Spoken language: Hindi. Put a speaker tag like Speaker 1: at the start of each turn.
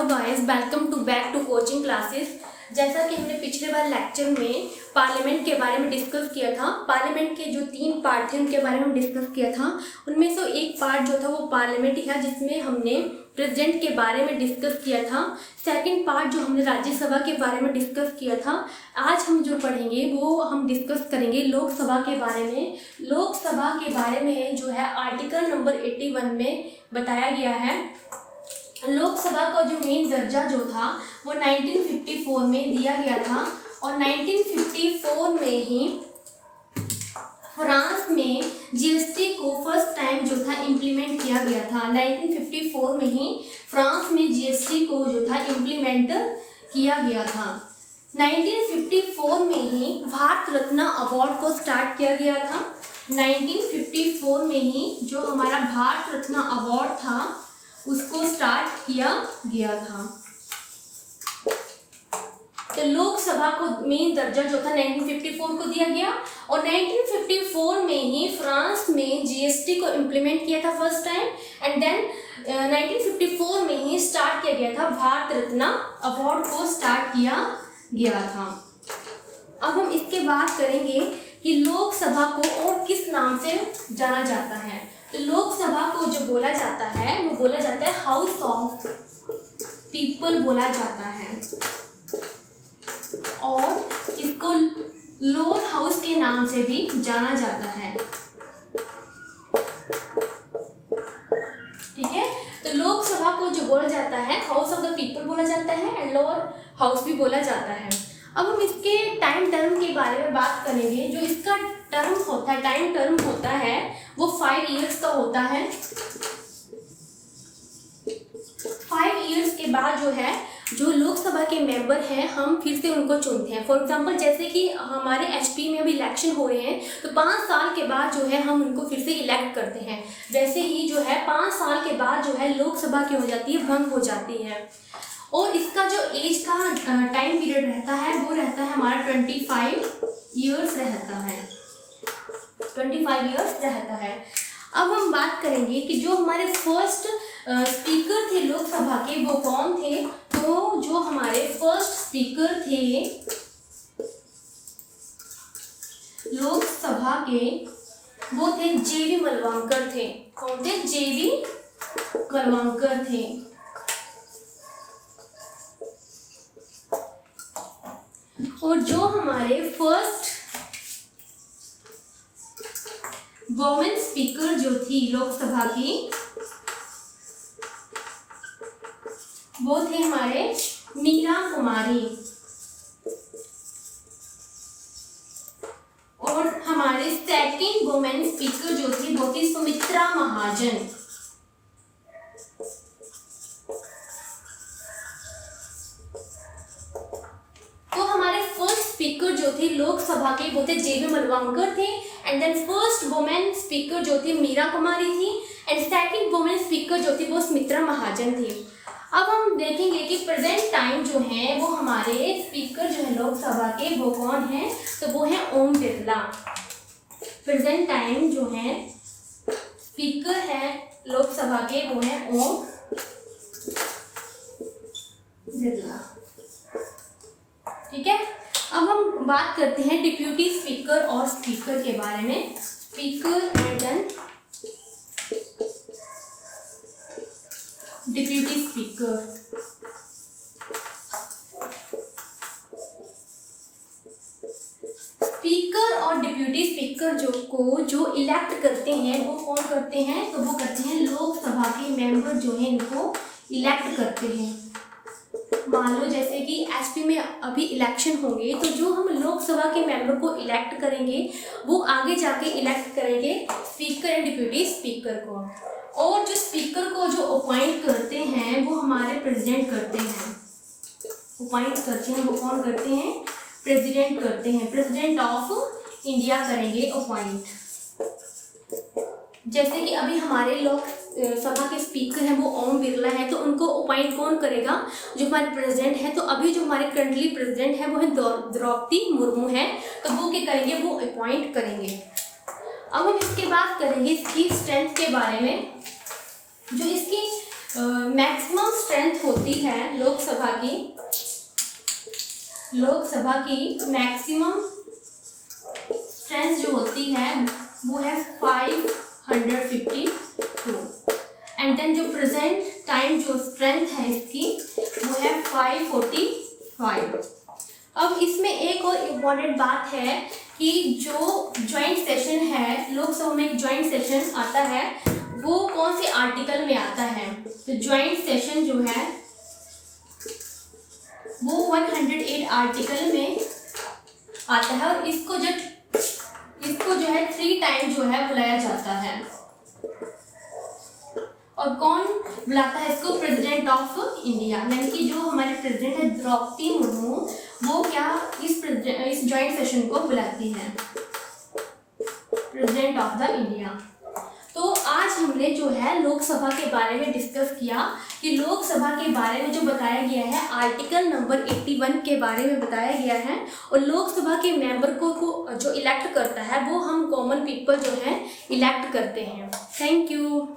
Speaker 1: Guys, welcome to back to coaching classes. जैसा कि हमने पिछले बार लेक्चर में पार्लियामेंट के बारे में डिस्कस किया था, पार्लियामेंट के जो 3 पार्ट थे उनके बारे में डिस्कस किया था। उनमें से एक पार्ट जो था वो पार्लियामेंट ही था, जिसमें हमने प्रेसिडेंट के बारे में डिस्कस किया था। सेकंड पार्ट जो हमने राज्यसभा के बारे में डिस्कस किया था। आज हम जो पढ़ेंगे वो हम डिस्कस करेंगे लोकसभा के बारे में। लोकसभा के बारे में जो है आर्टिकल नंबर 81 में बताया गया है। लोकसभा का जो मेन दर्जा जो था वो 1954 में दिया गया था और 1954 में ही फ्रांस में जीएसटी को फर्स्ट टाइम जो था इम्प्लीमेंट किया गया था। 1954 में ही फ्रांस में जीएसटी को जो था इम्प्लीमेंट किया गया था। 1954 में ही भारत रत्न अवार्ड को स्टार्ट किया गया था। 1954 में ही जो हमारा भारत रत्न अवार्ड था उसको स्टार्ट किया गया था। तो लोकसभा को मेन दर्जा जो था 1954 को दिया गया और 1954 में ही फ्रांस में जीएसटी को इम्प्लीमेंट किया था फर्स्ट टाइम एंड देन 1954 में ही स्टार्ट किया गया था भारत रत्न अवार्ड को स्टार्ट किया गया था। अब हम इसके बात करेंगे कि लोकसभा को और किस नाम से जाना जाता है। तो लोकसभा को जो बोला जाता है वो बोला जाता है हाउस ऑफ पीपल बोला जाता है और इसको लोअर हाउस के नाम से भी जाना जाता है। ठीक है, तो लोकसभा को जो बोला जाता है हाउस ऑफ द पीपल बोला जाता है एंड लोअर हाउस भी बोला जाता है। अब हम इसके टाइम टर्म के बारे में बात करेंगे। जो इसका टर्म होता है, टाइम टर्म होता है वो 5 इयर्स का होता है। 5 इयर्स के बाद जो है जो लोकसभा के मेंबर हैं हम फिर से उनको चुनते हैं। फॉर एग्जांपल जैसे कि हमारे एचपी में अभी इलेक्शन हो रहे हैं तो 5 साल के बाद जो है हम उनको फिर से इलेक्ट करते हैं। वैसे ही जो है 5 साल के बाद जो है लोकसभा की हो जाती है, भंग हो जाती है और इसका जो एज का टाइम पीरियड रहता है वो रहता है हमारा 25 इयर्स रहता है। 25 इयर्स रहता है। अब हम बात करेंगे कि जो हमारे फर्स्ट स्पीकर थे लोकसभा के वो कौन थे। तो जो हमारे फर्स्ट स्पीकर थे लोकसभा के वो थे जेबी मलवांकर थे। कौन थे? जेबी मलवांकर थे। और जो हमारे फर्स्ट वुमेन स्पीकर जो थी लोकसभा की वो थे हमारे मीरा कुमारी और हमारे सेकंड वुमेन स्पीकर जो थी वो थी सुमित्रा महाजन। तो हमारे फर्स्ट स्पीकर जो थे लोकसभा के वो थे जेबी मलवांकर थे and then first women speaker जो थी मीरा कुमारी थी एंड सेकंड वुमेन स्पीकर जो थी वो सुमित्रा महाजन थी। अब हम देखेंगे कि प्रेजेंट टाइम जो है वो हमारे स्पीकर जो है लोकसभा के वो कौन है। तो वो है ओम बिरला। प्रेजेंट टाइम जो है स्पीकर है लोकसभा के वो है ओम बिरला। ठीक है, अब हम बात करते हैं डिप्यूटी स्पीकर और स्पीकर के बारे में। Speaker and then deputy speaker. Speaker और डिप्यूटी स्पीकर जो इलेक्ट करते हैं वो कौन करते हैं। तो वो करते हैं लोकसभा के मेंबर जो है इनको इलेक्ट करते हैं। मान लो जैसे कि एसपी में अभी इलेक्शन होंगे तो जो हम लोकसभा के मेंबर को इलेक्ट करेंगे वो आगे जाके इलेक्ट करेंगे स्पीकर एंड डिप्यूटी स्पीकर को। और जो स्पीकर को जो अपॉइंट करते हैं वो हमारे प्रेसिडेंट करते हैं। अपॉइंट करते हैं वो कौन करते हैं? प्रेसिडेंट करते हैं। प्रेसिडेंट ऑफ इंडिया करेंगे अपॉइंट। जैसे कि अभी हमारे लोकसभा के स्पीकर हैं वो ओम बिरला है तो उनको अपॉइंट कौन करेगा? जो हमारे प्रेसिडेंट है। तो अभी जो हमारे करंटली प्रेसिडेंट है वो है द्रौपदी मुर्मू है तो वो क्या करेंगे? वो अपॉइंट करेंगे। अब हम इसके बात करेंगे इसकी स्ट्रेंथ के बारे में। जो इसकी मैक्सिमम स्ट्रेंथ होती है लोकसभा की मैक्सिमम स्ट्रेंथ जो होती है वो है 552 एंड देन जो प्रेजेंट टाइम जो स्ट्रेंथ है इसकी वो है 545। अब इसमें एक और इम्पॉर्टेंट बात है कि जो ज्वाइंट सेशन है, लोकसभा में एक ज्वाइंट सेशन आता है, वो कौन से आर्टिकल में आता है। तो ज्वाइंट सेशन जो है वो 108 आर्टिकल में आता है और इसको जो है 3 टाइम जो है बुलाया जाता है। और कौन बुलाता है इसको? प्रेसिडेंट ऑफ इंडिया, यानी कि जो हमारे प्रेसिडेंट है द्रौपदी मुर्मू, वो क्या इस ज्वाइंट सेशन को बुलाती है, प्रेसिडेंट ऑफ द इंडिया। तो आज हमने जो है लोकसभा के बारे में डिस्कस किया कि लोकसभा के बारे में जो बताया गया है आर्टिकल नंबर 81 के बारे में बताया गया है। और लोकसभा के मेंबर को जो इलेक्ट करता है वो हम कॉमन पीपल जो है इलेक्ट करते हैं। Thank you.